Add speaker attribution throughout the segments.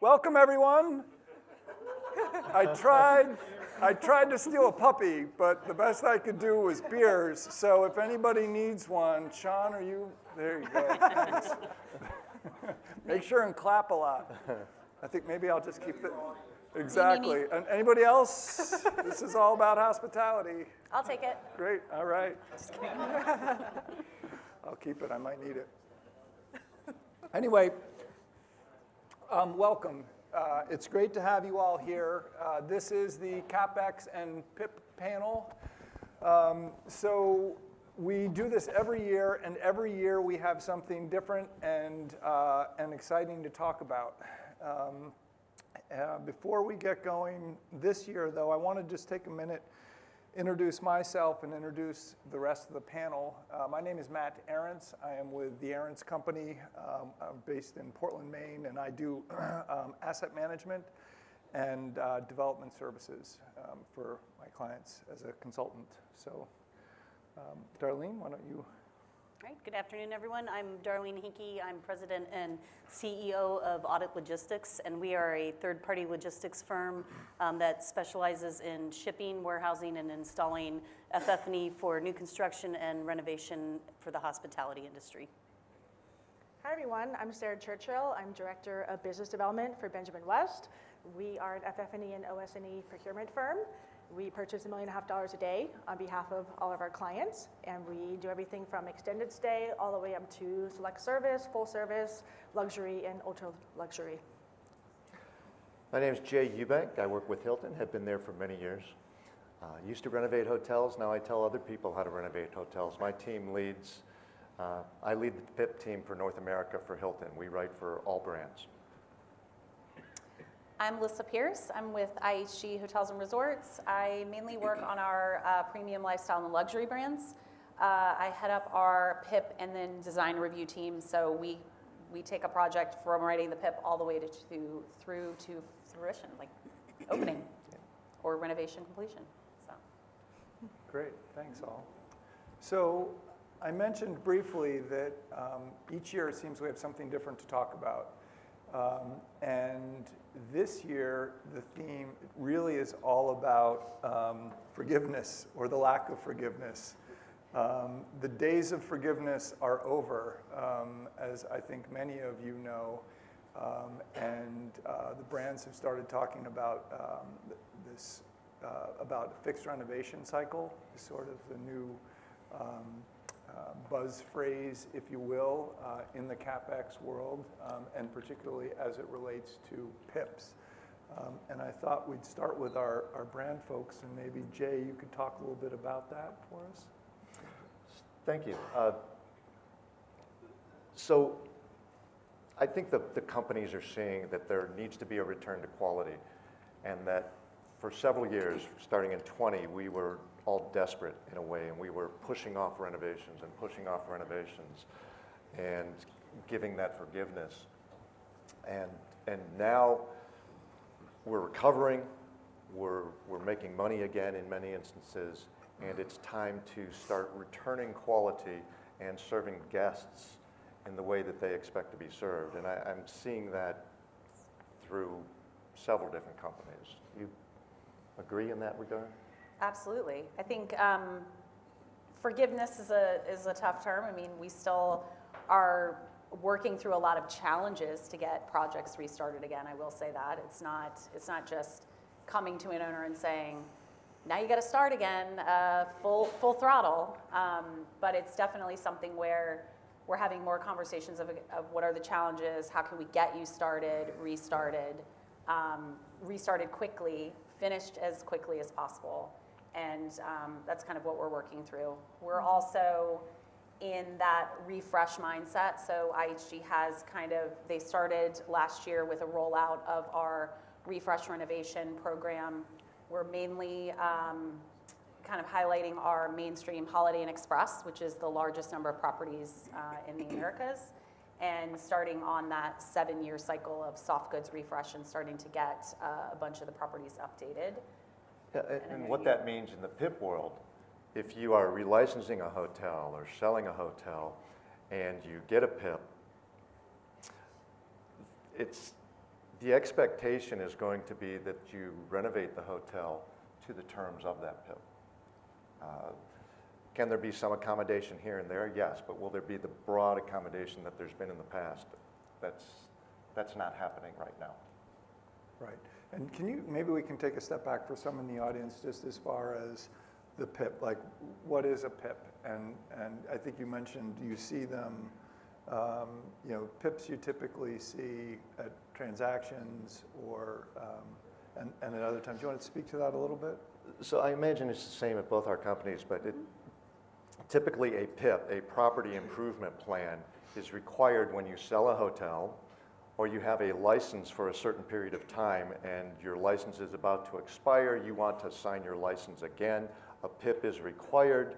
Speaker 1: Welcome, everyone. I tried to steal a puppy, but the best I could do was beers. So if anybody needs one, Sean, are you? There you go. Thanks. Make sure and clap a lot. I think maybe I'll just keep it. Exactly. And anybody else? This is all about hospitality.
Speaker 2: I'll take it.
Speaker 1: Great. All right. Just kidding. I'll keep it. I might need it. Anyway, welcome. It's great to have you all here. This is the Capex and PIP panel. So we do this every year, and every year we have something different and exciting to talk about. Before we get going this year, though, I want to just take a minute, introduce myself, and introduce the rest of the panel. My name is Matt Ahrens. I am with the Ahrens Company. I'm based in Portland, Maine, and I do asset management and development services for my clients as a consultant. So, Darlene, why don't you?
Speaker 2: All right, good afternoon, everyone. I'm Darlene Hinkey. I'm president and CEO of Audit Logistics, and we are a third-party logistics firm that specializes in shipping, warehousing, and installing FF&E for new construction and renovation for the hospitality industry.
Speaker 3: Hi, everyone. I'm Sarah Churchill. I'm Director of Business Development for Benjamin West. We are an FF&E and OS&E procurement firm. We purchase $1.5 million a day on behalf of all of our clients, and we do everything from extended stay all the way up to select service, full service, luxury, and ultra luxury.
Speaker 4: My name is Jay Eubank. I work with Hilton, have been there for many years. Used to renovate hotels, now I tell other people how to renovate hotels. My team leads, I lead the PIP team for North America for Hilton. We write for all brands.
Speaker 5: I'm Lissa Pierce. I'm with IHG Hotels and Resorts. I mainly work on our premium lifestyle and luxury brands. I head up our PIP and then design review team. So we take a project from writing the PIP all the way through to fruition, like opening or renovation completion. So.
Speaker 1: Great, thanks all. So I mentioned briefly that each year it seems we have something different to talk about. And this year, the theme really is all about forgiveness or the lack of forgiveness. The days of forgiveness are over, as I think many of you know, and the brands have started talking about about a fixed renovation cycle, sort of the new buzz phrase, if you will, in the Capex world, and particularly as it relates to PIPs. And I thought we'd start with our brand folks, and maybe Jay, you could talk a little bit about that for us.
Speaker 4: Thank you. So I think the companies are seeing that there needs to be a return to quality, and that for several years, starting in 20, we were all desperate in a way, and we were pushing off renovations and giving that forgiveness. And now we're recovering, we're making money again in many instances, and it's time to start returning quality and serving guests in the way that they expect to be served. And I'm seeing that through several different companies. You agree in that regard?
Speaker 5: Absolutely. I think forgiveness is a tough term. I mean, we still are working through a lot of challenges to get projects restarted again. I will say that it's not just coming to an owner and saying, now you got to start again, full throttle. But it's definitely something where we're having more conversations of what are the challenges, how can we get you started, restarted quickly, finished as quickly as possible. And that's kind of what we're working through. We're also in that refresh mindset. So IHG has they started last year with a rollout of our refresh renovation program. We're mainly kind of highlighting our mainstream Holiday Inn Express, which is the largest number of properties in the Americas, and starting on that 7-year cycle of soft goods refresh and starting to get a bunch of the properties updated.
Speaker 4: Yeah, and what that means in the PIP world, if you are relicensing a hotel or selling a hotel and you get a PIP, it's The expectation is going to be that you renovate the hotel to the terms of that PIP. Can there be some accommodation here and there? Yes, but will there be the broad accommodation that there's been in the past? That's not happening right now.
Speaker 1: Right. And maybe we can take a step back for some in the audience just as far as the PIP, like what is a PIP? And I think you mentioned you see them, PIPs you typically see at transactions or, and at other times. Do you want to speak to that a little bit?
Speaker 4: So I imagine it's the same at both our companies, but typically a PIP, a property improvement plan, is required when you sell a hotel or you have a license for a certain period of time and your license is about to expire, you want to sign your license again. A PIP is required,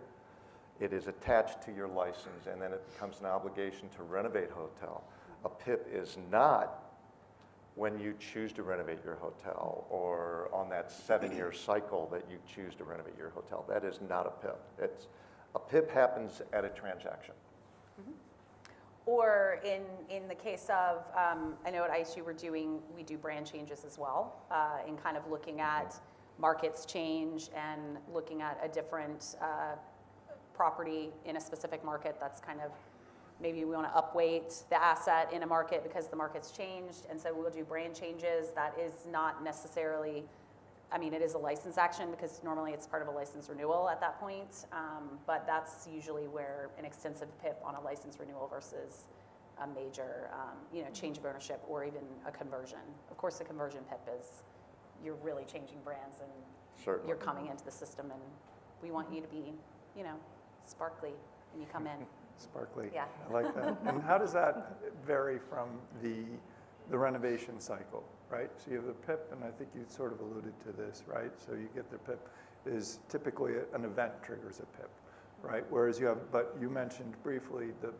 Speaker 4: it is attached to your license, and then it becomes an obligation to renovate hotel. A PIP is not when you choose to renovate your hotel or on that 7-year cycle that you choose to renovate your hotel. That is not a PIP. A PIP happens at a transaction.
Speaker 5: Mm-hmm. Or in the case of, I know at ISU we do brand changes as well, in kind of looking at markets change and looking at a different property in a specific market that's kind of, maybe we want to upweight the asset in a market because the market's changed, and so we'll do brand changes. That is not necessarily, it is a license action because normally it's part of a license renewal at that point, but that's usually where an extensive PIP on a license renewal versus a major, change of ownership or even a conversion. Of course, the conversion PIP is, you're really changing brands and
Speaker 4: Certainly.
Speaker 5: You're coming into the system and we want you to be, sparkly when you come in.
Speaker 1: Sparkly.
Speaker 5: Yeah.
Speaker 1: I like that. And how does that vary from the renovation cycle, right? So you have the PIP, and I think you sort of alluded to this, right? So you get the PIP is typically an event triggers a PIP, right? Whereas but you mentioned briefly the,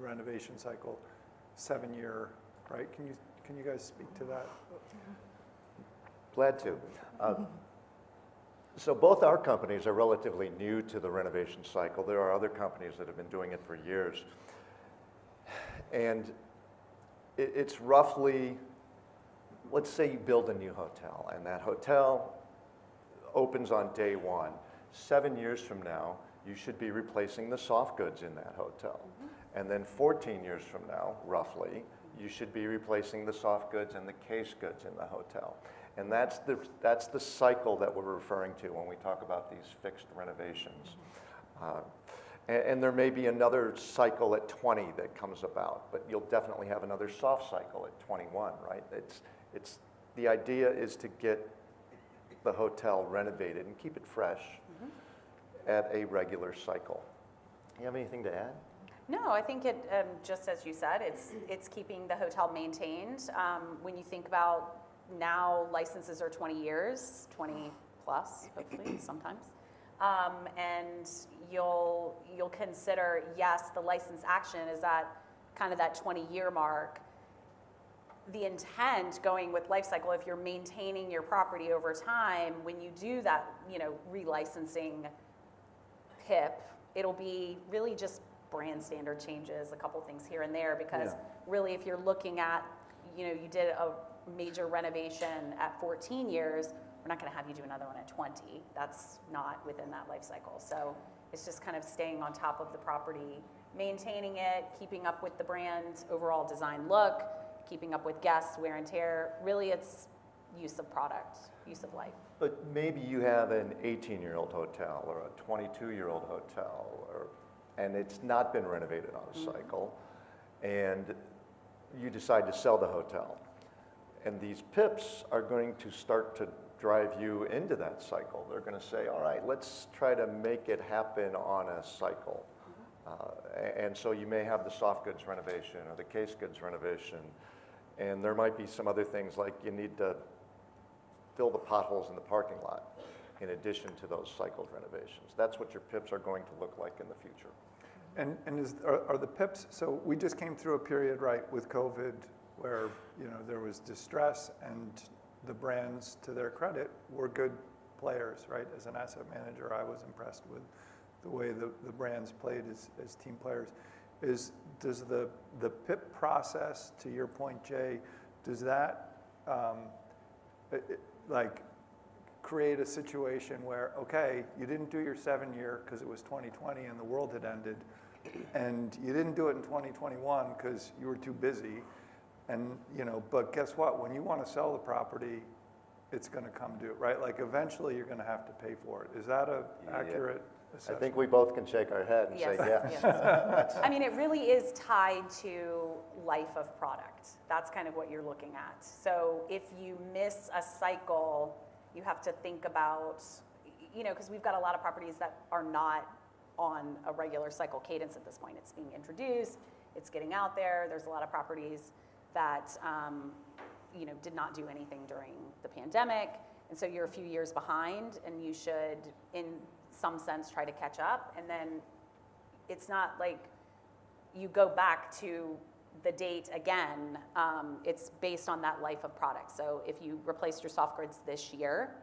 Speaker 1: renovation cycle, 7-year, right? Can you guys speak to that?
Speaker 4: Glad to. So both our companies are relatively new to the renovation cycle. There are other companies that have been doing it for years. And it's roughly, let's say you build a new hotel and that hotel opens on day 1. 7 years from now, you should be replacing the soft goods in that hotel. Mm-hmm. And then 14 years from now, roughly, you should be replacing the soft goods and the case goods in the hotel. And that's the cycle that we're referring to when we talk about these fixed renovations. And there may be another cycle at 20 that comes about, but you'll definitely have another soft cycle at 21, right? The idea is to get the hotel renovated and keep it fresh at a regular cycle. You have anything to add?
Speaker 5: No, I think it, just as you said, it's keeping the hotel maintained. When you think about now, licenses are 20 years, 20 plus, hopefully, sometimes. And you'll consider, yes, the license action is at kind of that 20-year mark. The intent going with life cycle, if you're maintaining your property over time, when you do that, relicensing PIP, it'll be really just brand standard changes, a couple things here and there, because really if you're looking at, you did a major renovation at 14 years, we're not going to have you do another one at 20. That's not within that life cycle. So it's just kind of staying on top of the property, maintaining it, keeping up with the brand overall design look, keeping up with guests, wear and tear. Really, it's use of product, use of life.
Speaker 4: But maybe you have an 18-year-old hotel or a 22-year-old hotel, and it's not been renovated on a cycle, and you decide to sell the hotel. And these PIPs are going to start to drive you into that cycle. They're going to say, all right, let's try to make it happen on a cycle. And so you may have the soft goods renovation or the case goods renovation. And there might be some other things like you need to fill the potholes in the parking lot in addition to those cycled renovations. That's what your PIPs are going to look like in the future.
Speaker 1: And are the PIPs, so we just came through a period, right, with COVID where there was distress, and the brands, to their credit, were good players, right? As an asset manager, I was impressed with the way the brands played as team players. Does the PIP process, to your point, Jay, does that like create a situation where, okay, you didn't do your 7-year because it was 2020 and the world had ended, and you didn't do it in 2021 because you were too busy, and but guess what? When you want to sell the property, it's going to come due, right? Like eventually you're going to have to pay for it. Is that a accurate assessment?
Speaker 4: I think we both can shake our head and say yes.
Speaker 5: Yes. I mean, it really is tied to life of product. That's kind of what you're looking at. So if you miss a cycle, you have to think about, because we've got a lot of properties that are not on a regular cycle cadence at this point. It's being introduced, it's getting out there. There's a lot of properties that, did not do anything during the pandemic. And so you're a few years behind, and you should, in some sense, try to catch up. And then it's not like you go back to the date again. It's based on that life of product. So if you replaced your soft goods this year,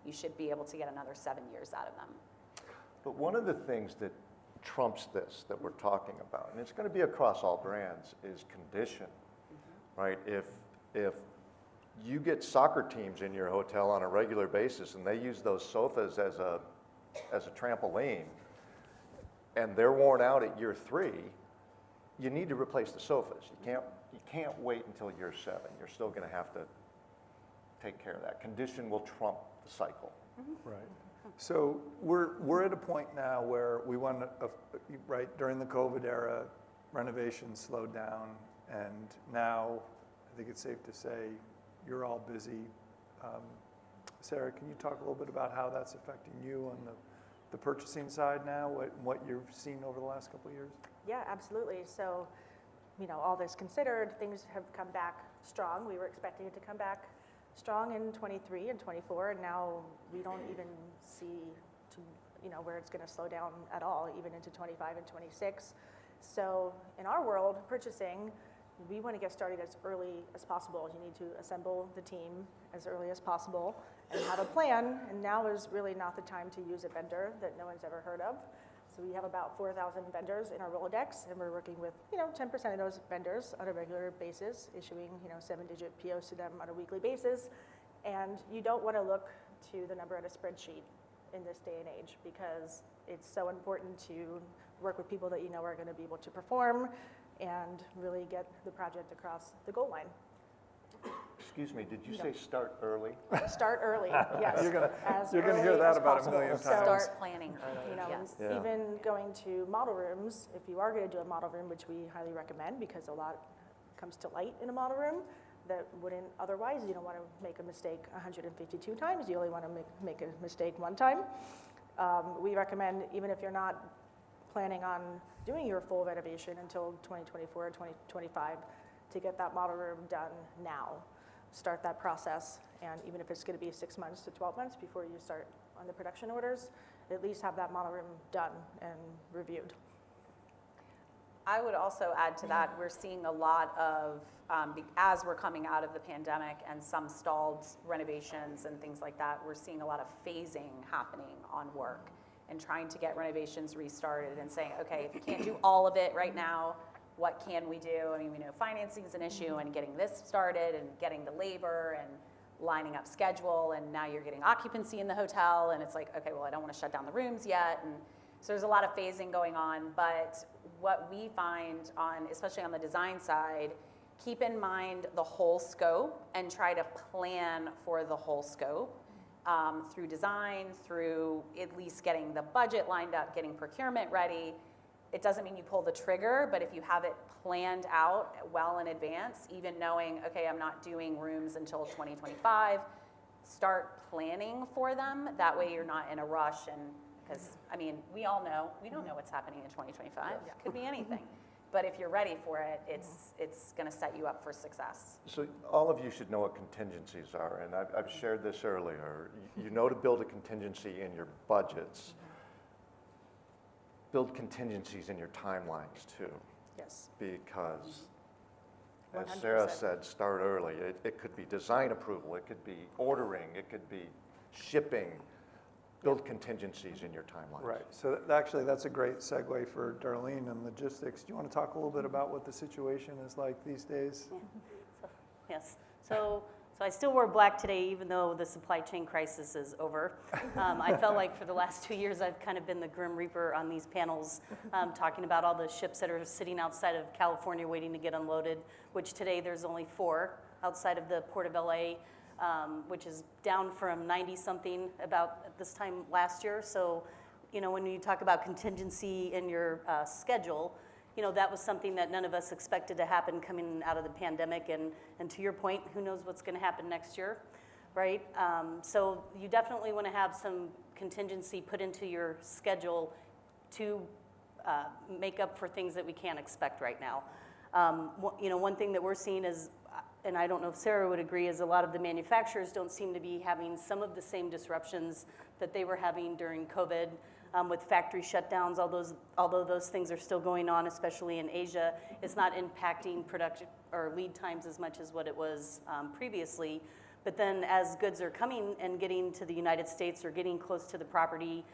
Speaker 5: you should be able to get another 7 years out of them.
Speaker 4: But one of the things that trumps this that we're talking about, and it's going to be across all brands, is condition, right? If you get soccer teams in your hotel on a regular basis and they use those sofas as a trampoline, and they're worn out at year 3, you need to replace the sofas. You can't wait until year 7. You're still going to have to take care of that. Condition will trump the cycle.
Speaker 1: Right. So we're at a point now where we want to, right, during the COVID era, renovations slowed down, and now I think it's safe to say you're all busy. Sarah, can you talk a little bit about how that's affecting you on the purchasing side now, what you've seen over the last couple of years?
Speaker 3: Yeah, absolutely. So, all this considered, things have come back strong. We were expecting it to come back strong in 23 and 24, and now we don't even see where it's going to slow down at all, even into 25 and 26. So in our world, purchasing, we want to get started as early as possible. You need to assemble the team as early as possible and have a plan, and now is really not the time to use a vendor that no one's ever heard of. So we have about 4,000 vendors in our Rolodex, and we're working with 10% of those vendors on a regular basis, issuing 7-digit POs to them on a weekly basis. And you don't want to look to the number on a spreadsheet in this day and age, because it's so important to work with people that are going to be able to perform and really get the project across the goal line.
Speaker 4: Excuse me, did you say start early?
Speaker 3: Start early, yes.
Speaker 1: You're gonna
Speaker 3: early
Speaker 1: hear that
Speaker 3: as
Speaker 1: about
Speaker 3: possible.
Speaker 1: a million times.
Speaker 5: Start planning early, yes.
Speaker 4: Yeah.
Speaker 3: Even going to model rooms, if you are going to do a model room, which we highly recommend because a lot comes to light in a model room that wouldn't otherwise. You don't want to make a mistake 152 times. You only want to make a mistake one time. We recommend, even if you're not planning on doing your full renovation until 2024 or 2025, to get that model room done now. Start that process, and even if it's going to be 6 months to 12 months before you start on the production orders, at least have that model room done and reviewed.
Speaker 5: I would also add to that, we're seeing a lot of, as we're coming out of the pandemic and some stalled renovations and things like that, we're seeing a lot of phasing happening on work and trying to get renovations restarted and saying, okay, if you can't do all of it right now, what can we do? I mean, we know financing is an issue, and getting this started and getting the labor and lining up schedule, and now you're getting occupancy in the hotel, and it's like, okay, well, I don't want to shut down the rooms yet. And so there's a lot of phasing going on, but what we find especially on the design side, keep in mind the whole scope and try to plan for the whole scope through design, through at least getting the budget lined up, getting procurement ready. It doesn't mean you pull the trigger, but if you have it planned out well in advance, even knowing, okay, I'm not doing rooms until 2025, start planning for them. That way you're not in a rush, and because, I mean, we all know, we don't know what's happening in 2025.
Speaker 3: Yeah.
Speaker 5: It could be anything. But if you're ready for it, it's going to set you up for success.
Speaker 4: So all of you should know what contingencies are, and I've shared this earlier. You know to build a contingency in your budgets. Build contingencies in your timelines too.
Speaker 3: Yes.
Speaker 4: Because, as
Speaker 3: 100%.
Speaker 4: Sarah said, start early. It could be design approval, it could be ordering, it could be shipping. Build contingencies in your timelines.
Speaker 1: Right. So actually, that's a great segue for Darlene and logistics. Do you want to talk a little bit about what the situation is like these days?
Speaker 2: Yes. So I still wore black today, even though the supply chain crisis is over. I felt like for the last 2 years, I've kind of been the Grim Reaper on these panels, talking about all the ships that are sitting outside of California waiting to get unloaded, which today there's only 4 outside of the Port of LA, which is down from 90-something about at this time last year. So, you know, when you talk about contingency in your schedule, you know, that was something that none of us expected to happen coming out of the pandemic. And to your point, who knows what's going to happen next year, right? So you definitely want to have some contingency put into your schedule to make up for things that we can't expect right now. You know, one thing that we're seeing is, and I don't know if Sarah would agree, is a lot of the manufacturers don't seem to be having some of the same disruptions that they were having during COVID. With factory shutdowns, although those things are still going on, especially in Asia, it's not impacting production or lead times as much as what it was previously. But then as goods are coming and getting to the United States or getting close to the property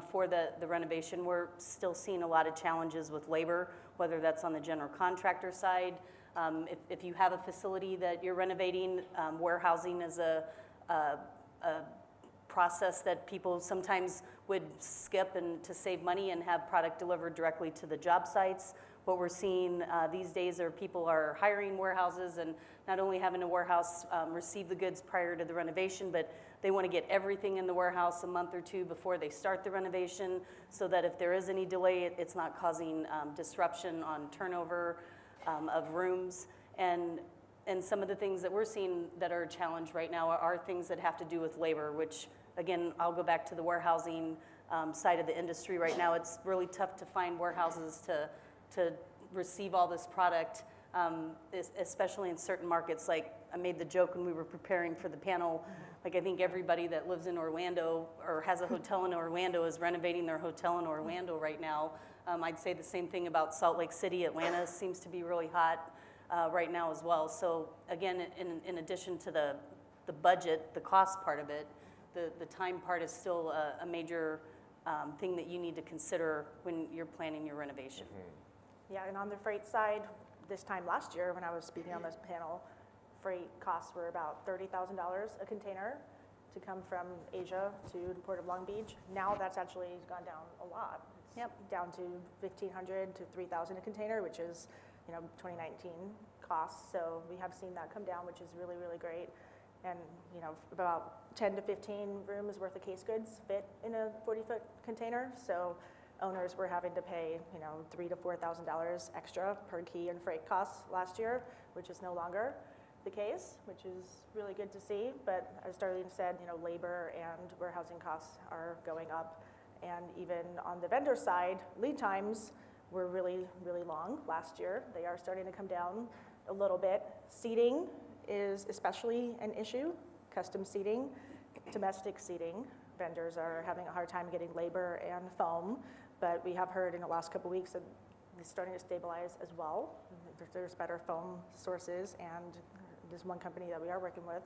Speaker 2: for the renovation, we're still seeing a lot of challenges with labor, whether that's on the general contractor side. If you have a facility that you're renovating, warehousing is a process that people sometimes would skip and to save money and have product delivered directly to the job sites. What we're seeing these days are people are hiring warehouses and not only having a warehouse receive the goods prior to the renovation, but they want to get everything in the warehouse a month or 2 before they start the renovation, so that if there is any delay, it's not causing disruption on turnover of rooms. And some of the things that we're seeing that are a challenge right now are things that have to do with labor, which, again, I'll go back to the warehousing side of the industry right now. It's really tough to find warehouses to receive all this product, especially in certain markets. Like, I made the joke when we were preparing for the panel, like I think everybody that lives in Orlando or has a hotel in Orlando is renovating their hotel in Orlando right now. I'd say the same thing about Salt Lake City. Atlanta seems to be really hot right now as well. So again, in addition to the budget, the cost part of it, the time part is still a major thing that you need to consider when you're planning your renovation.
Speaker 3: Yeah, and on the freight side, this time last year when I was speaking on this panel, freight costs were about $30,000 a container to come from Asia to the Port of Long Beach. Now that's actually gone down a lot. It's down to $1,500 to $3,000 a container, which is, you know, 2019 costs. So we have seen that come down, which is really, really great. And, you know, about 10 to 15 rooms worth of case goods fit in a 40-foot container. So owners were having to pay, you know, $3,000 to $4,000 extra per key and freight costs last year, which is no longer the case, which is really good to see. But as Darlene said, you know, labor and warehousing costs are going up. And even on the vendor side, lead times were really, really long last year. They are starting to come down a little bit. Seating is especially an issue, custom seating, domestic seating. Vendors are having a hard time getting labor and foam, but we have heard in the last couple of weeks that it's starting to stabilize as well. There's better foam sources, and there's one company that we are working with.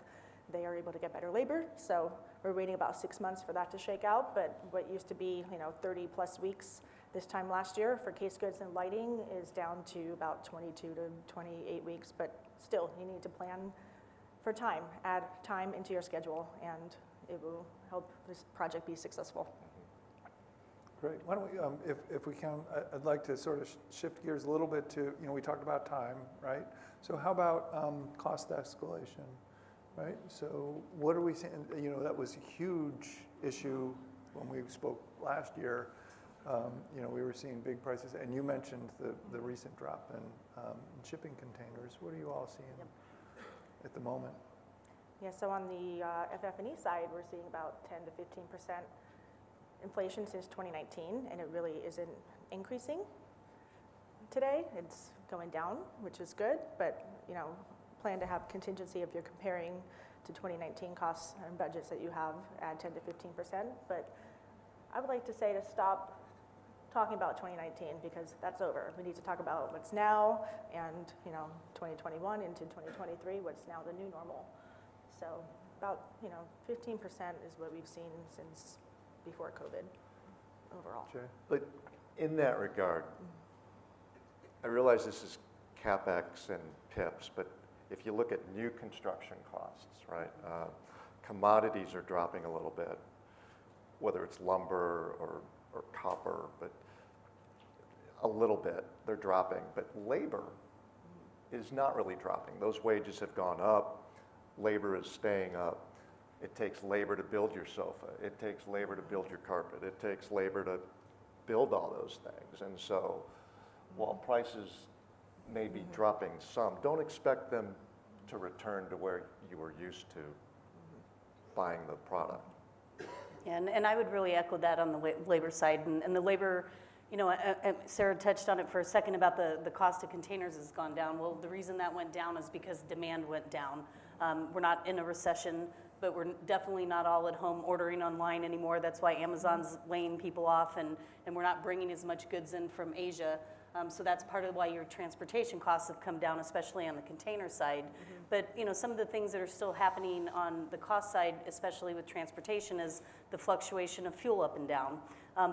Speaker 3: They are able to get better labor, so we're waiting about 6 months for that to shake out. But what used to be, you know, 30 plus weeks this time last year for case goods and lighting is down to about 22 to 28 weeks. But still, you need to plan for time. Add time into your schedule, and it will help this project be successful.
Speaker 1: Great. Why don't we, if we can, I'd like to sort of shift gears a little bit to, you know, we talked about time, right? So how about cost escalation, right? So what are we seeing? You know, that was a huge issue when we spoke last year. You know, we were seeing big prices, and you mentioned the recent drop in shipping containers. What are you all seeing at the moment?
Speaker 3: Yeah, so on the FF&E side, we're seeing about 10 to 15% inflation since 2019, and it really isn't increasing today. It's going down, which is good, but, you know, plan to have contingency if you're comparing to 2019 costs and budgets that you have, add 10 to 15%. But I would like to say to stop talking about 2019, because that's over. We need to talk about what's now, and, you know, 2021 into 2023, what's now the new normal. So about, you know, 15% is what we've seen since before COVID overall.
Speaker 1: Jay?
Speaker 4: But in that regard, I realize this is Capex and PIPs, but if you look at new construction costs, right, commodities are dropping a little bit, whether it's lumber or copper, but a little bit they're dropping. But labor is not really dropping. Those wages have gone up. Labor is staying up. It takes labor to build your sofa. It takes labor to build your carpet. It takes labor to build all those things. And so while prices may be dropping some, don't expect them to return to where you were used to buying the product.
Speaker 2: Yeah, and I would really echo that on the labor side. And the labor, you know, Sarah touched on it for a second about the cost of containers has gone down. Well, the reason that went down is because demand went down. We're not in a recession, but we're definitely not all at home ordering online anymore. That's why Amazon's laying people off, and we're not bringing as much goods in from Asia. So that's part of why your transportation costs have come down, especially on the container side. But you know, some of the things that are still happening on the cost side, especially with transportation, is the fluctuation of fuel up and down.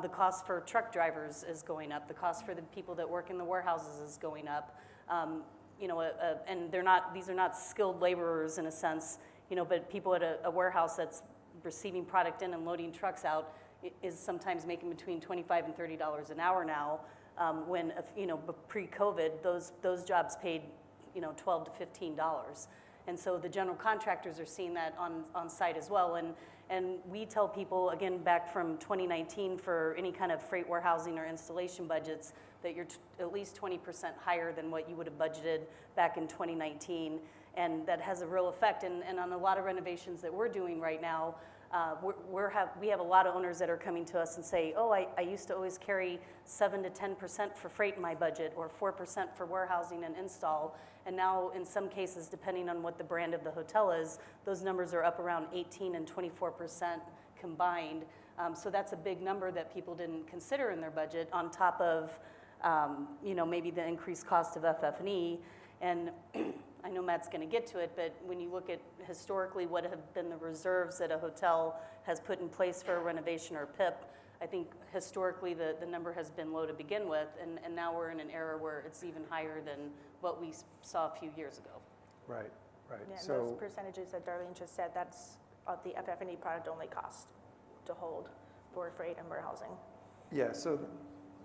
Speaker 2: The cost for truck drivers is going up. The cost for the people that work in the warehouses is going up. You know, and these are not skilled laborers in a sense. You know, but people at a warehouse that's receiving product in and loading trucks out is sometimes making between $25 and $30 an hour now. When, you know, pre-COVID, those jobs paid, you know, $12 to $15. And so the general contractors are seeing that on site as well. And we tell people, again, back from 2019 for any kind of freight warehousing or installation budgets, that you're at least 20% higher than what you would have budgeted back in 2019. And that has a real effect. And on a lot of renovations that we're doing right now, we have a lot of owners that are coming to us and say, oh, I used to always carry 7 to 10% for freight in my budget, or 4% for warehousing and install. And now, in some cases, depending on what the brand of the hotel is, those numbers are up around 18 and 24% combined. So that's a big number that people didn't consider in their budget, on top of, you know, maybe the increased cost of FF&E. And I know Matt's going to get to it, but when you look at historically what have been the reserves that a hotel has put in place for a renovation or a PIP, I think historically the number has been low to begin with, and now we're in an era where it's even higher than what we saw a few years ago.
Speaker 1: Right, right.
Speaker 3: Yeah, and
Speaker 1: So
Speaker 3: those percentages that Darlene just said, that's of the FF&E product only cost to hold for freight and warehousing.
Speaker 1: yeah, so go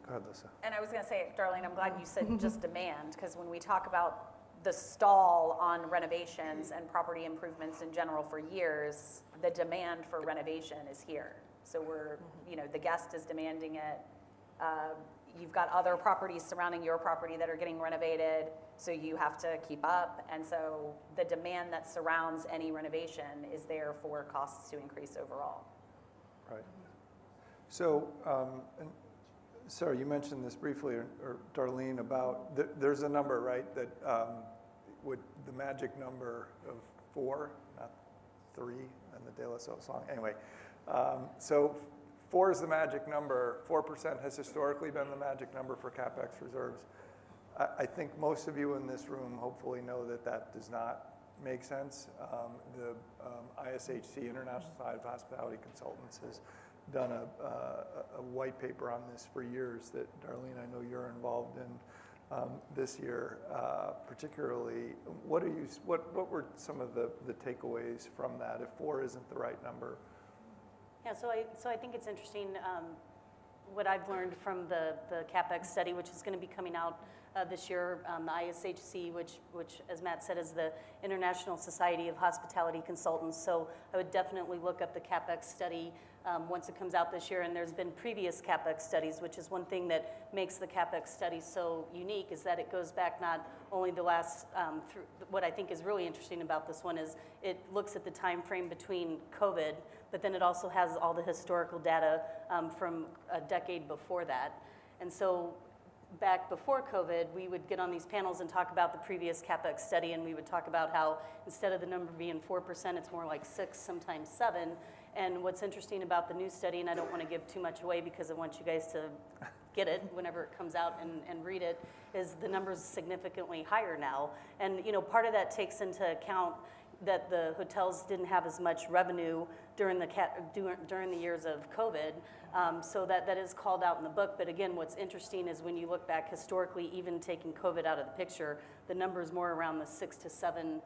Speaker 1: ahead, Lisa.
Speaker 5: And I was going to say, Darlene, I'm glad you said just demand, because when we talk about the stall on renovations and property improvements in general for years, the demand for renovation is here. So we're, you know, the guest is demanding it. You've got other properties surrounding your property that are getting renovated, so you have to keep up. And so the demand that surrounds any renovation is there for costs to increase overall.
Speaker 1: Right. So, and Sarah, you mentioned this briefly, or Darlene, about there's a number, right, that with the magic number of 4, not 3, and the De La Soul song. Anyway, so 4 is the magic number. 4% has historically been the magic number for Capex reserves. I think most of you in this room hopefully know that that does not make sense. The ISHC, International Society of Hospitality Consultants, has done a white paper on this for years that, Darlene, I know you're involved in this year, particularly. What were some of the takeaways from that, if 4 isn't the right number?
Speaker 2: Yeah, so I think it's interesting what I've learned from the Capex study, which is going to be coming out this year. The ISHC, which, as Matt said, is the International Society of Hospitality Consultants. So I would definitely look up the Capex study once it comes out this year. And there's been previous Capex studies, which is one thing that makes the Capex study so unique, is that it goes back not only the last, what I think is really interesting about this one is it looks at the time frame between COVID, but then it also has all the historical data from a decade before that. And so back before COVID, we would get on these panels and talk about the previous Capex study, and we would talk about how instead of the number being 4%, it's more like 6, sometimes 7. And what's interesting about the new study, and I don't want to give too much away because I want you guys to get it whenever it comes out and read it, is the number's significantly higher now. And you know, part of that takes into account that the hotels didn't have as much revenue during the years of COVID. So that is called out in the book. But again, what's interesting is when you look back historically, even taking COVID out of the picture, the number's more around the 6 to 7%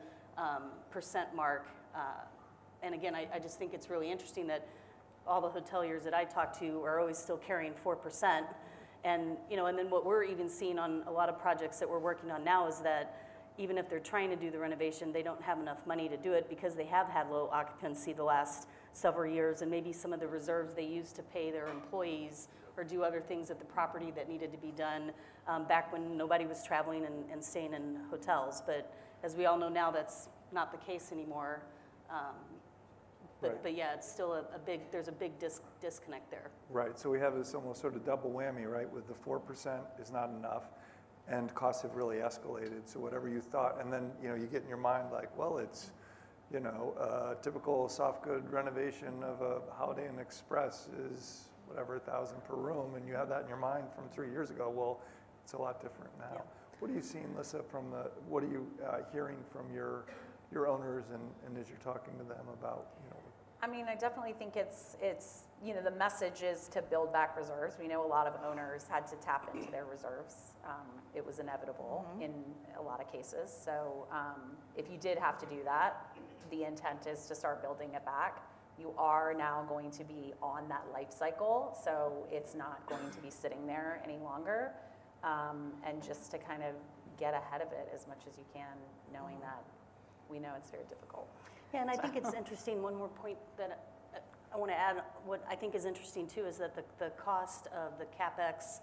Speaker 2: mark. And again, I just think it's really interesting that all the hoteliers that I talk to are always still carrying 4%. And, and then what we're even seeing on a lot of projects that we're working on now is that even if they're trying to do the renovation, they don't have enough money to do it because they have had low occupancy the last several years, and maybe some of the reserves they used to pay their employees or do other things at the property that needed to be done back when nobody was traveling and staying in hotels. But as we all know now, that's not the case anymore.
Speaker 1: Right.
Speaker 2: But yeah, it's still there's a big disconnect there.
Speaker 1: Right, so we have this almost sort of double whammy, right? With the 4% is not enough, and costs have really escalated. So whatever you thought, and then you get in your mind like, well, it's a typical soft good renovation of a Holiday Inn Express is whatever, $1,000 per room, and you have that in your mind from 3 years ago. Well, it's a lot different now.
Speaker 2: Yeah.
Speaker 1: What are you seeing, Lissa, what are you hearing from your owners and as you're talking to them about,
Speaker 5: I mean, I definitely think it's the message is to build back reserves. We know a lot of owners had to tap into their reserves. It was inevitable in a lot of cases. So if you did have to do that, the intent is to start building it back. You are now going to be on that life cycle, so it's not going to be sitting there any longer. And just to kind of get ahead of it as much as you can, knowing that we know it's very difficult.
Speaker 2: Yeah, and I think it's interesting, one more point that I want to add, what I think is interesting too is that the cost of the Capex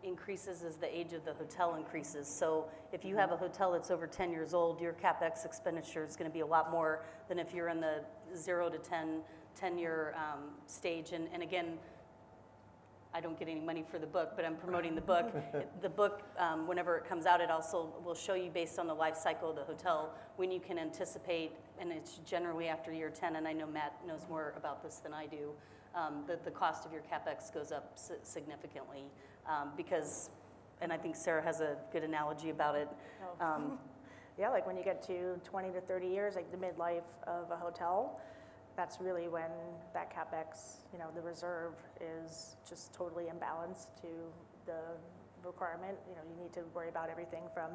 Speaker 2: increases as the age of the hotel increases. So if you have a hotel that's over 10 years old, your Capex expenditure is going to be a lot more than if you're in the 0 to 10-year stage. And again, I don't get any money for the book, but I'm promoting the book. The book, whenever it comes out, it also will show you based on the life cycle of the hotel when you can anticipate, and it's generally after year 10, and I know Matt knows more about this than I do, that the cost of your Capex goes up significantly because, and I think Sarah has a good analogy about it.
Speaker 3: Yeah, like when you get to 20 to 30 years, like the midlife of a hotel, that's really when that Capex, the reserve is just totally imbalanced to the requirement. You need to worry about everything from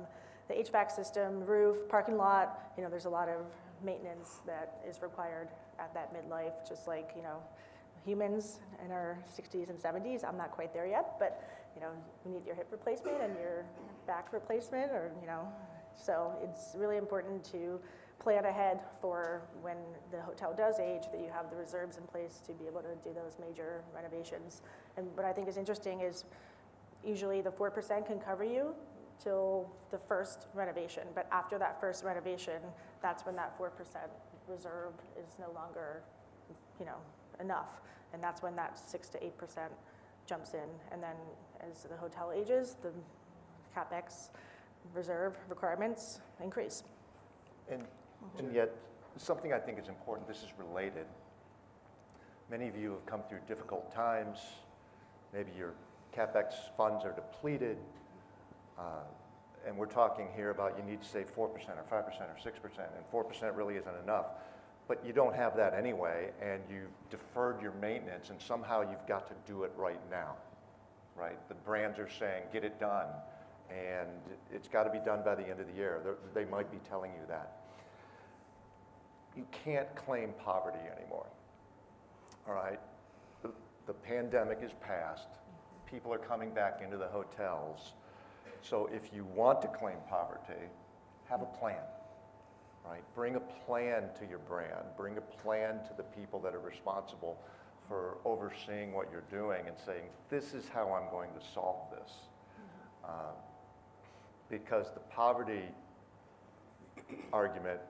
Speaker 3: the HVAC system, roof, parking lot. There's a lot of maintenance that is required at that midlife, just like, humans in our 60s and 70s. I'm not quite there yet, but, you need your hip replacement and your back replacement so it's really important to plan ahead for when the hotel does age, that you have the reserves in place to be able to do those major renovations. And what I think is interesting is usually the 4% can cover you till the first renovation, but after that first renovation, that's when that 4% reserve is no longer, enough. And that's when that 6 to 8% jumps in. And then as the hotel ages, the Capex reserve requirements increase.
Speaker 4: And yet, something I think is important, this is related. Many of you have come through difficult times. Maybe your Capex funds are depleted. And we're talking here about you need to save 4% or 5% or 6%, and 4% really isn't enough. But you don't have that anyway, and you've deferred your maintenance, and somehow you've got to do it right now, right? The brands are saying, get it done, and it's got to be done by the end of the year. They might be telling you that. You can't claim poverty anymore, all right? The pandemic is past. People are coming back into the hotels. So if you want to claim poverty, have a plan, right? Bring a plan to your brand. Bring a plan to the people that are responsible for overseeing what you're doing and saying, this is how I'm going to solve this. Because the poverty argument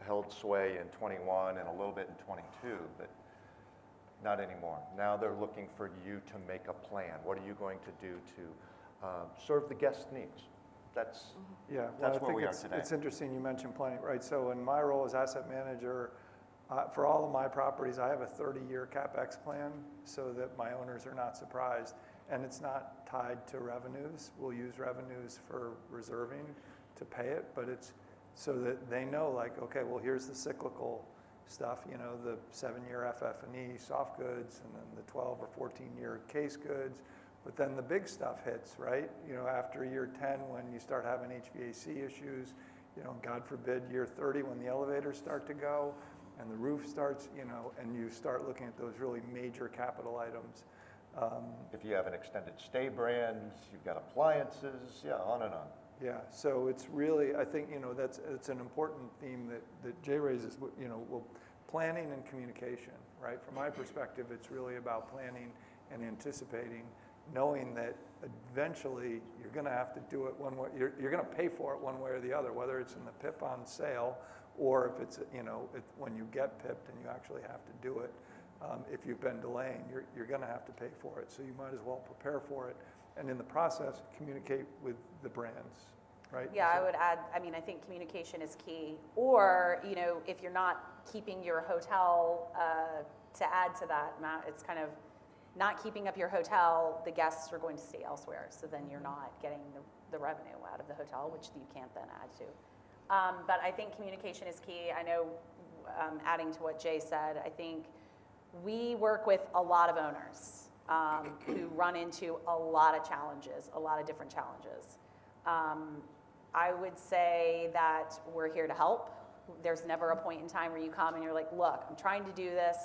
Speaker 4: held sway in 21 and a little bit in 22, but not anymore. Now they're looking for you to make a plan. What are you going to do to serve the guest needs? That's where we are today.
Speaker 1: It's interesting you mentioned planning, right? So in my role as asset manager, for all of my properties, I have a 30-year Capex plan so that my owners are not surprised. And it's not tied to revenues. We'll use revenues for reserving to pay it, but it's so that they know, like, okay, well, here's the cyclical stuff, you know, the 7-year FF&E soft goods, and then the 12 or 14-year case goods. But then the big stuff hits, right? You know, after year 10, when you start having HVAC issues, you know, God forbid, year 30, when the elevators start to go and the roof starts, you know, and you start looking at those really major capital items.
Speaker 4: If you have an extended stay brand, you've got appliances, yeah, on and on.
Speaker 1: Yeah, so it's really, I think, you know, it's an important theme that Jay raises, you know, well, planning and communication, right? From my perspective, it's really about planning and anticipating, knowing that eventually you're going to have to do it one way, you're going to pay for it one way or the other, whether it's in the PIP on sale or if it's, you know, when you get PIP'd and you actually have to do it. If you've been delaying, you're going to have to pay for it, so you might as well prepare for it. And in the process, communicate with the brands, right?
Speaker 5: Yeah, I would add, I mean, I think communication is key. Or, you know, if you're not keeping your hotel, to add to that, Matt, it's kind of not keeping up your hotel, the guests are going to stay elsewhere. So then you're not getting the revenue out of the hotel, which you can't then add to. But I think communication is key. I know, adding to what Jay said, I think we work with a lot of owners who run into a lot of challenges, a lot of different challenges. I would say that we're here to help. There's never a point in time where you come and you're like, look, I'm trying to do this,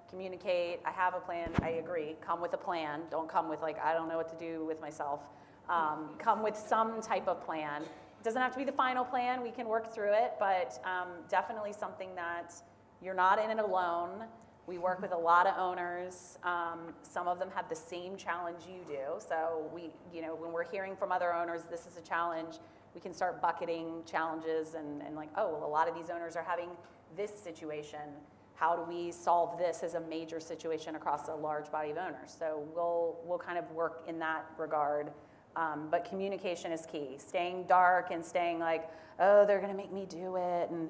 Speaker 5: communicate, I have a plan. I agree, come with a plan. Don't come with like, I don't know what to do with myself. Come with some type of plan. It doesn't have to be the final plan, we can work through it, but definitely something that you're not in it alone. We work with a lot of owners. Some of them have the same challenge you do. So we, you know, when we're hearing from other owners, this is a challenge, we can start bucketing challenges and like, oh, well, a lot of these owners are having this situation. How do we solve this as a major situation across a large body of owners? So we'll kind of work in that regard. But communication is key. Staying dark and staying like, oh, they're gonna make me do it, and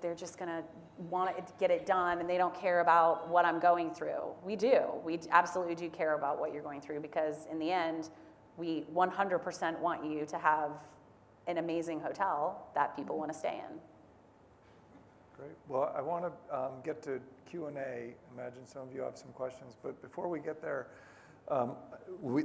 Speaker 5: they're just gonna want to get it done, and they don't care about what I'm going through. We absolutely do care about what you're going through, because in the end, we 100% want you to have an amazing hotel that people want to stay in.
Speaker 1: Great. Well, I want to get to Q&A. Imagine some of you have some questions, but before we get there,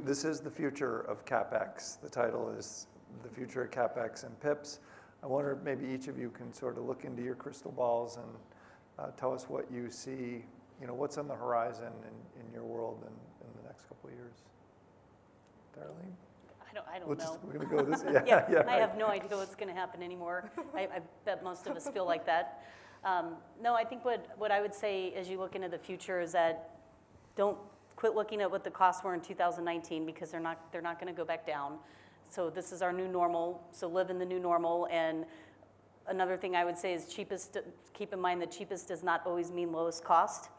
Speaker 1: this is the future of Capex. The title is The Future of Capex and PIPs. I wonder if maybe each of you can sort of look into your crystal balls and tell us what you see, you know, what's on the horizon in your world in the next couple of years. Darlene?
Speaker 2: I don't know.
Speaker 1: We're going to go this.
Speaker 2: Yeah, I have no idea what's going to happen anymore. I bet most of us feel like that. No, I think what I would say as you look into the future is that don't quit looking at what the costs were in 2019, because they're not going to go back down. So this is our new normal, so live in the new normal. And another thing I would say is cheapest, keep in mind that cheapest does not always mean lowest cost.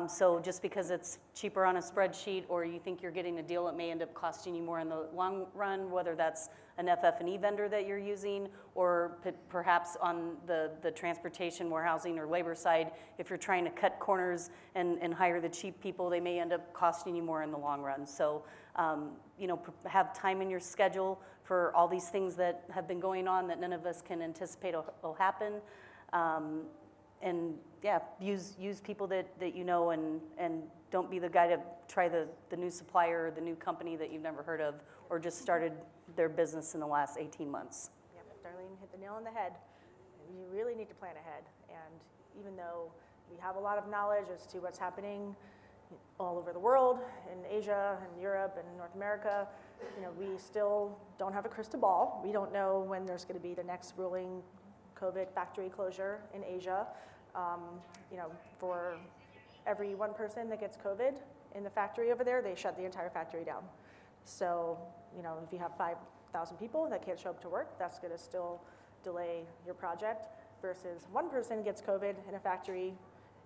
Speaker 2: So just because it's cheaper on a spreadsheet or you think you're getting a deal, it may end up costing you more in the long run, whether that's an FF&E vendor that you're using or perhaps on the transportation, warehousing, or labor side. If you're trying to cut corners and hire the cheap people, they may end up costing you more in the long run. So, you know, have time in your schedule for all these things that have been going on that none of us can anticipate will happen. And yeah, use people that you know, and don't be the guy to try the new supplier or the new company that you've never heard of or just started their business in the last 18 months.
Speaker 3: Yeah, Darlene hit the nail on the head. You really need to plan ahead. And even though we have a lot of knowledge as to what's happening all over the world, in Asia and Europe and North America, you know, we still don't have a crystal ball. We don't know when there's going to be the next ruling COVID factory closure in Asia. You know, for every one person that gets COVID in the factory over there, they shut the entire factory down. So, you know, if you have 5,000 people that can't show up to work, that's going to still delay your project, versus one person gets COVID in a factory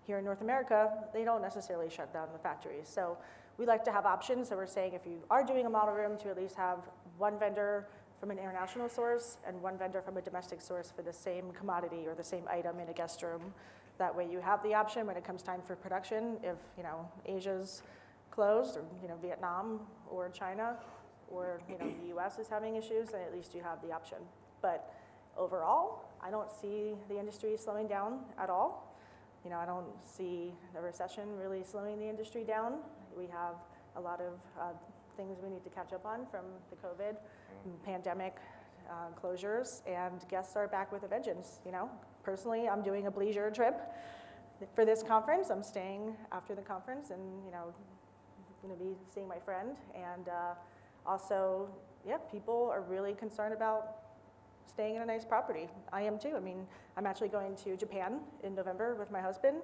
Speaker 3: here in North America, they don't necessarily shut down the factory. So we like to have options. So we're saying if you are doing a model room, to at least have one vendor from an international source and one vendor from a domestic source for the same commodity or the same item in a guest room. That way you have the option when it comes time for production. If, you know, Asia's closed, or, you know, Vietnam or China, or, you know, the US is having issues, then at least you have the option. But overall, I don't see the industry slowing down at all. I don't see the recession really slowing the industry down. We have a lot of things we need to catch up on from the COVID pandemic closures, and guests are back with a vengeance. Personally, I'm doing a bleisure trip for this conference. I'm staying after the conference, and going to be seeing my friend. And also, yeah, people are really concerned about staying in a nice property. I am too. I mean, I'm actually going to Japan in November with my husband,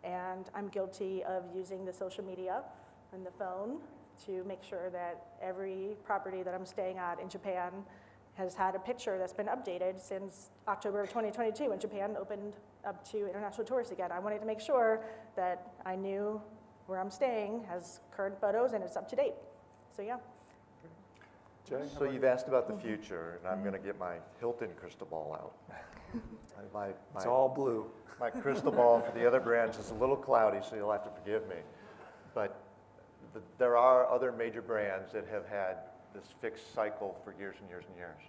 Speaker 3: and I'm guilty of using the social media and the phone to make sure that every property that I'm staying at in Japan has had a picture that's been updated since October of 2022 when Japan opened up to international tourists again. I wanted to make sure that I knew where I'm staying has current photos and it's up to date. So yeah.
Speaker 1: Jay?
Speaker 4: So you've asked about the future, and I'm going to get my Hilton crystal ball out.
Speaker 1: It's all blue.
Speaker 4: My crystal ball for the other brands is a little cloudy, so you'll have to forgive me. But there are other major brands that have had this fixed cycle for years and years and years.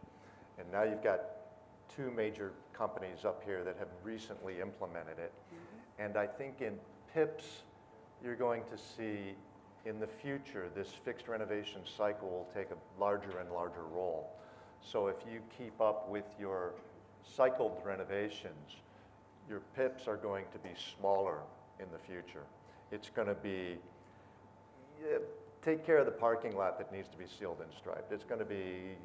Speaker 4: And now you've got two major companies up here that have recently implemented it. And I think in PIPs, you're going to see in the future, this fixed renovation cycle will take a larger and larger role. So if you keep up with your cycled renovations, your PIPs are going to be smaller in the future. It's going to be, take care of the parking lot that needs to be sealed and striped. It's going to be,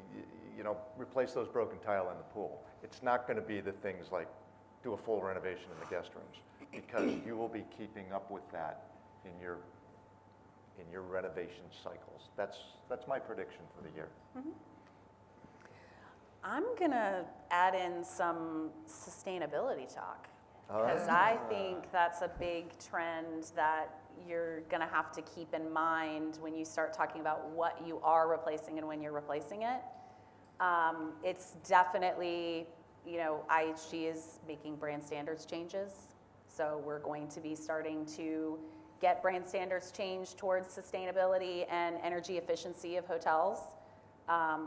Speaker 4: replace those broken tile in the pool. It's not going to be the things like do a full renovation in the guest rooms, because you will be keeping up with that in your renovation cycles. That's my prediction for the year.
Speaker 5: I'm gonna add in some sustainability talk, because I think that's a big trend that you're gonna have to keep in mind when you start talking about what you are replacing and when you're replacing it. It's definitely, IHG is making brand standards changes. So we're going to be starting to get brand standards changed towards sustainability and energy efficiency of hotels.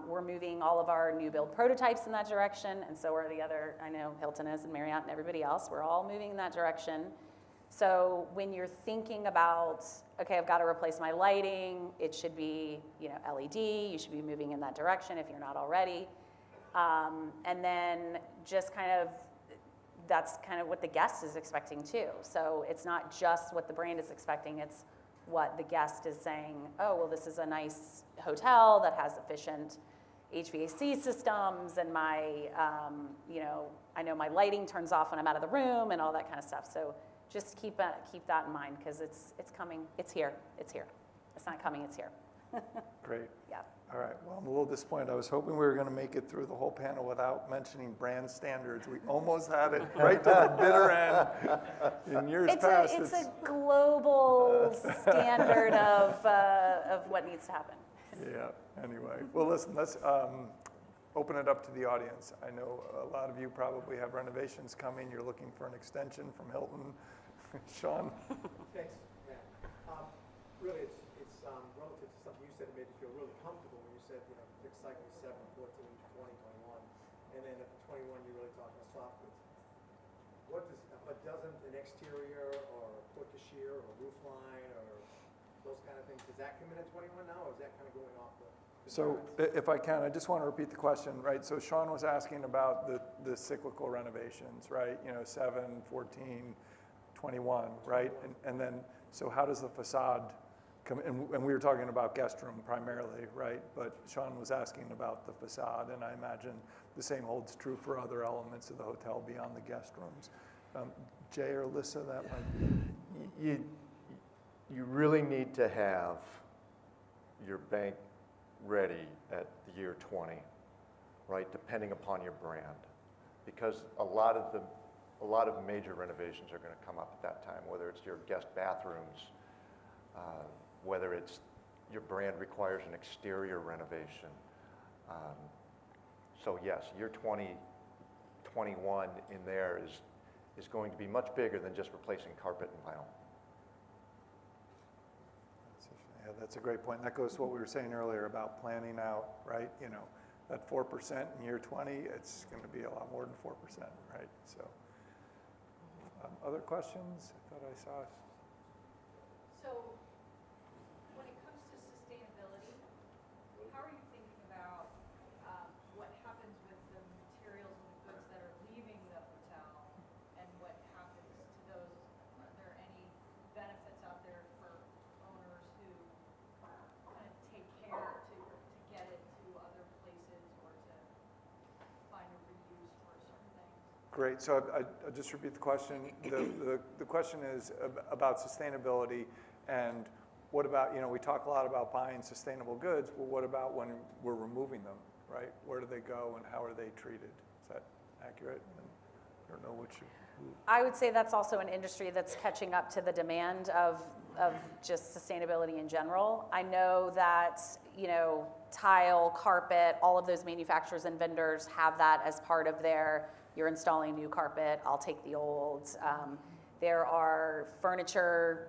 Speaker 5: We're moving all of our new build prototypes in that direction, and so are the other, I know Hilton is and Marriott and everybody else, we're all moving in that direction. So when you're thinking about, okay, I've got to replace my lighting, it should be LED, you should be moving in that direction if you're not already. And then just that's kind of what the guest is expecting too. So it's not just what the brand is expecting, it's what the guest is saying, oh, well, this is a nice hotel that has efficient HVAC systems, and my, I know my lighting turns off when I'm out of the room and all that kind of stuff. So just keep that in mind, because it's coming, it's here. It's not coming, it's here.
Speaker 1: Great.
Speaker 5: Yeah.
Speaker 1: All right, well, I'm a little disappointed. I was hoping we were going to make it through the whole panel without mentioning brand standards. We almost had it right to the bitter end in years past.
Speaker 5: It's a global standard of what needs to happen.
Speaker 1: Yeah, anyway. Well, listen, let's open it up to the audience. I know a lot of you probably have renovations coming. You're looking for an extension from Hilton. Sean?
Speaker 6: Thanks, Matt. Really, it's relative to something you said that made me feel really comfortable when you said, fixed cycle 7, 14, 20, 21, and then at the 21, you really talked about soft goods. But doesn't an exterior or porte cochere or roof line or those kind of things, does that come in at 21 now, or is that kind of going off the
Speaker 1: So if I can, I just want to repeat the question, right? So Sean was asking about the cyclical renovations, right? 7, 14, 21, right? And then, so how does the facade come, and we were talking about guest room primarily, right? But Sean was asking about the facade, and I imagine the same holds true for other elements of the hotel beyond the guest rooms. Jay or Alyssa, that might...
Speaker 4: You really need to have your bank ready at the year 20, right? Depending upon your brand, because a lot of major renovations are going to come up at that time. Whether it's your guest bathrooms, whether it's your brand requires an exterior renovation. So yes, year 20, 21 in there is going to be much bigger than just replacing carpet and vinyl.
Speaker 1: Yeah, that's a great point. That goes to what we were saying earlier about planning out, right? that 4% in year 20, it's going to be a lot more than 4%, right? So, other questions? I thought I saw.
Speaker 7: So, when it comes to sustainability, how are you thinking about what happens with the materials and the goods that are leaving the hotel, and what happens to those? Are there any benefits out there for owners who kind of take care to get it to other places or to find a reuse for certain things?
Speaker 1: Great. So I'll just repeat the question. The question is about sustainability, and what about, we talk a lot about buying sustainable goods. Well, what about when we're removing them, right? Where do they go and how are they treated? Is that accurate? I don't know
Speaker 5: I would say that's also an industry that's catching up to the demand of just sustainability in general. I know that, tile, carpet, all of those manufacturers and vendors have that as part of their, you're installing new carpet, I'll take the old. There are furniture,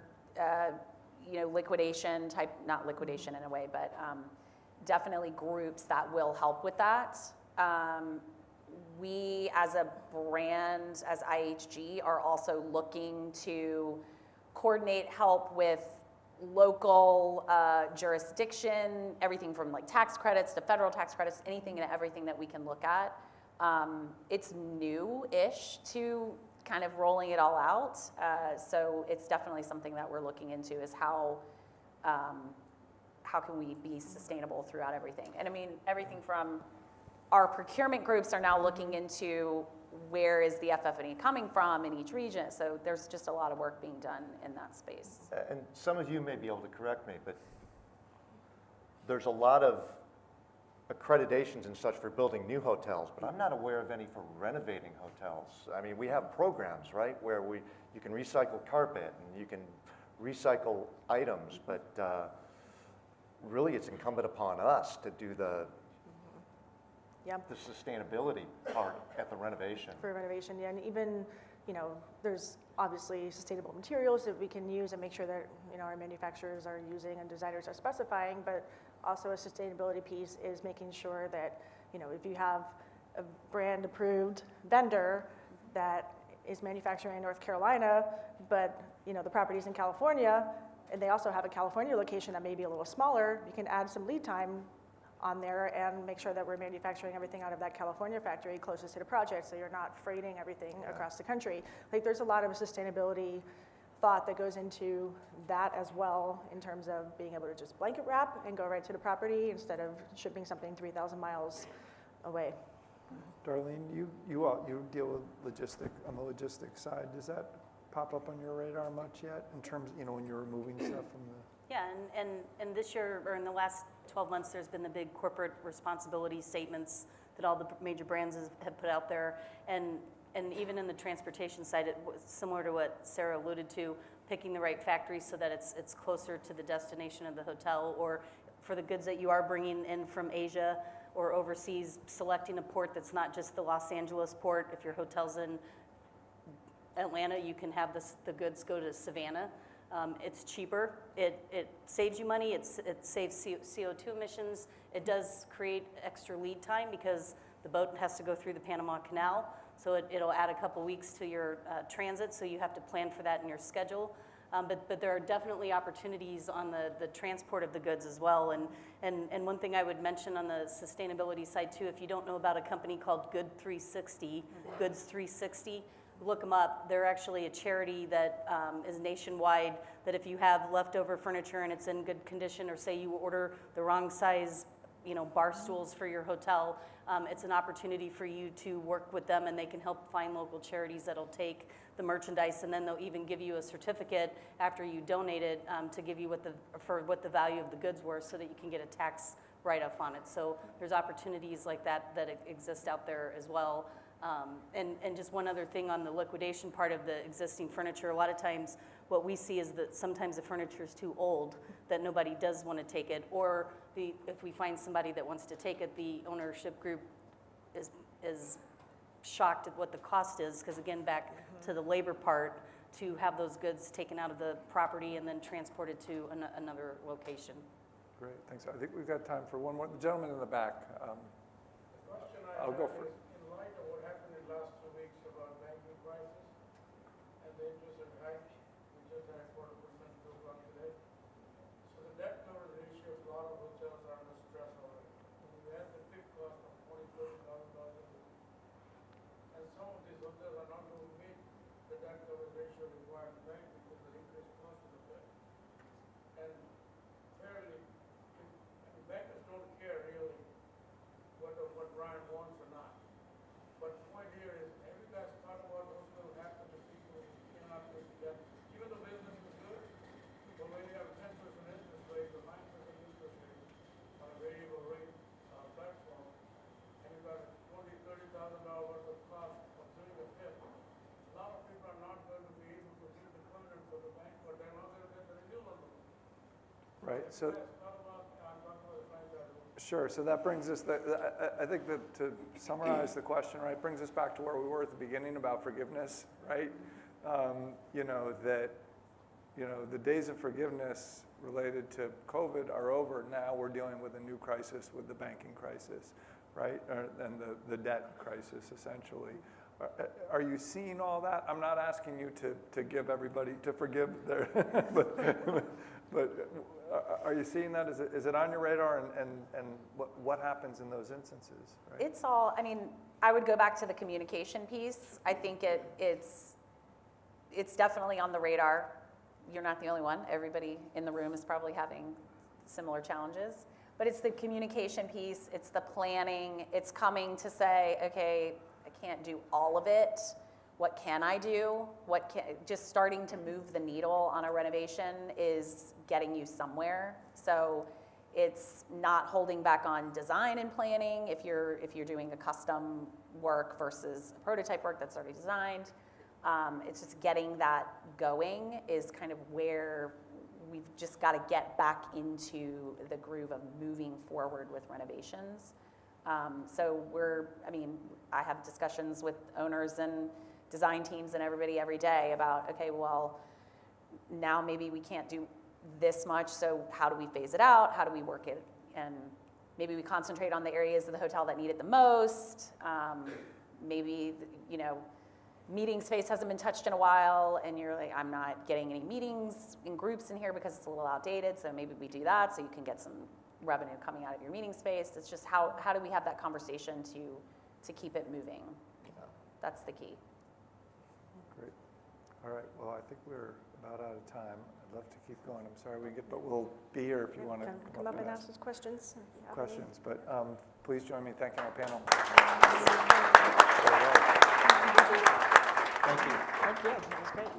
Speaker 5: liquidation type, not liquidation in a way, but definitely groups that will help with that. We as a brand, as IHG, are also looking to coordinate help with local jurisdiction, everything from like tax credits to federal tax credits, anything and everything that we can look at. It's new-ish to kind of rolling it all out, so it's definitely something that we're looking into, is how can we be sustainable throughout everything. And I mean, everything from our procurement groups are now looking into where is the FF&E coming from in each region, so there's just a lot of work being done in that space.
Speaker 4: And some of you may be able to correct me, but there's a lot of accreditations and such for building new hotels, but I'm not aware of any for renovating hotels. I mean, we have programs, right, where you can recycle carpet and you can recycle items, but really it's incumbent upon us to do the
Speaker 3: Yep.
Speaker 4: the sustainability part at the renovation.
Speaker 3: For renovation, yeah, and even, there's obviously sustainable materials that we can use and make sure that, our manufacturers are using and designers are specifying, but also a sustainability piece is making sure that, if you have a brand approved vendor that is manufacturing in North Carolina, but, the property's in California, and they also have a California location that may be a little smaller, you can add some lead time on there and make sure that we're manufacturing everything out of that California factory closest to the project, so you're not freighting everything across the country. Like, there's a lot of sustainability thought that goes into that as well, in terms of being able to just blanket wrap and go right to the property instead of shipping something 3,000 miles away.
Speaker 1: Darlene, you deal with on the logistics side. Does that pop up on your radar much yet, in terms, when you're removing stuff from the?
Speaker 2: Yeah, and this year, or in the last 12 months, there's been the big corporate responsibility statements that all the major brands have put out there. And even in the transportation side, it was similar to what Sarah alluded to, picking the right factory so that it's closer to the destination of the hotel, or for the goods that you are bringing in from Asia or overseas, selecting a port that's not just the Los Angeles port. If your hotel's in Atlanta, you can have the goods go to Savannah. It's cheaper, it saves you money, it saves CO2 emissions. It does create extra lead time because the boat has to go through the Panama Canal, so it'll add a couple weeks to your transit, so you have to plan for that in your schedule. But there are definitely opportunities on the transport of the goods as well. And one thing I would mention on the sustainability side too, if you don't know about a company called Goods 360, look them up. They're actually a charity that is nationwide, that if you have leftover furniture and it's in good condition, or say you order the wrong size, bar stools for your hotel, it's an opportunity for you to work with them, and they can help find local charities that'll take the merchandise, and then they'll even give you a certificate after you donate it to give you what the value of the goods were, so that you can get a tax write-off on it. So there's opportunities like that exist out there as well. And just one other thing on the liquidation part of the existing furniture, a lot of times what we see is that sometimes the furniture is too old, that nobody does want to take it, or if we find somebody that wants to take it, the ownership group is shocked at what the cost is, because again, back to the labor part, to have those goods taken out of the property and then transported to another location.
Speaker 1: Great, thanks. I think we've got time for one more. The gentleman in the back. I'll go for.
Speaker 8: In light of what happened in the last 2 weeks about banking crisis and the interest rate hike, we just had 0.25% to go up today. So the debt coverage ratio of a lot of hotels are under stress already. When you have the fixed cost of $20,000-$30,000 a week, and some of these hotels are not going to meet the debt coverage ratio required in bank because of the increased cost of the debt. And fairly, bankers don't care really what Ryan wants or not. But the point here is, have you guys thought about what's going to happen to people who cannot pay the debt? Even though business is good, but when you have a 10% interest rate or 9% interest rate on a variable rate platform, and you've got $20,000-$30,000 worth of cost of doing a PIP, a lot of people are not going to be able to meet the covenants of the bank, or they're not going to get the renewal on them.
Speaker 1: Right. So.
Speaker 8: Thought about the franchise.
Speaker 1: Sure. So that brings us. I think that to summarize the question, right, brings us back to where we were at the beginning about forgiveness, right? The days of forgiveness related to COVID are over. Now we're dealing with a new crisis, with the banking crisis, right, and the debt crisis, essentially. Are you seeing all that? I'm not asking you to give everybody to forgive their, but are you seeing that? Is it on your radar? And what happens in those instances? Right?
Speaker 5: It's all, I mean, I would go back to the communication piece. I think it's definitely on the radar. You're not the only one. Everybody in the room is probably having similar challenges. But it's the communication piece, it's the planning, it's coming to say, okay, I can't do all of it. What can I do? Just starting to move the needle on a renovation is getting you somewhere. So it's not holding back on design and planning if you're doing a custom work versus a prototype work that's already designed. It's just getting that going is kind of where we've just got to get back into the groove of moving forward with renovations. So I have discussions with owners and design teams and everybody every day about, okay, well, now maybe we can't do this much, so how do we phase it out? How do we work it? And maybe we concentrate on the areas of the hotel that need it the most. Maybe, meeting space hasn't been touched in a while, and you're like, I'm not getting any meetings in groups in here because it's a little outdated, so maybe we do that so you can get some revenue coming out of your meeting space. It's just how do we have that conversation to keep it moving? That's the key.
Speaker 1: Great. All right. Well, I think we're about out of time. I'd love to keep going. I'm sorry but we'll be here if you want to
Speaker 3: come up and ask us questions.
Speaker 1: Questions. But please join me in thanking our panel.
Speaker 3: Thank you. That was great.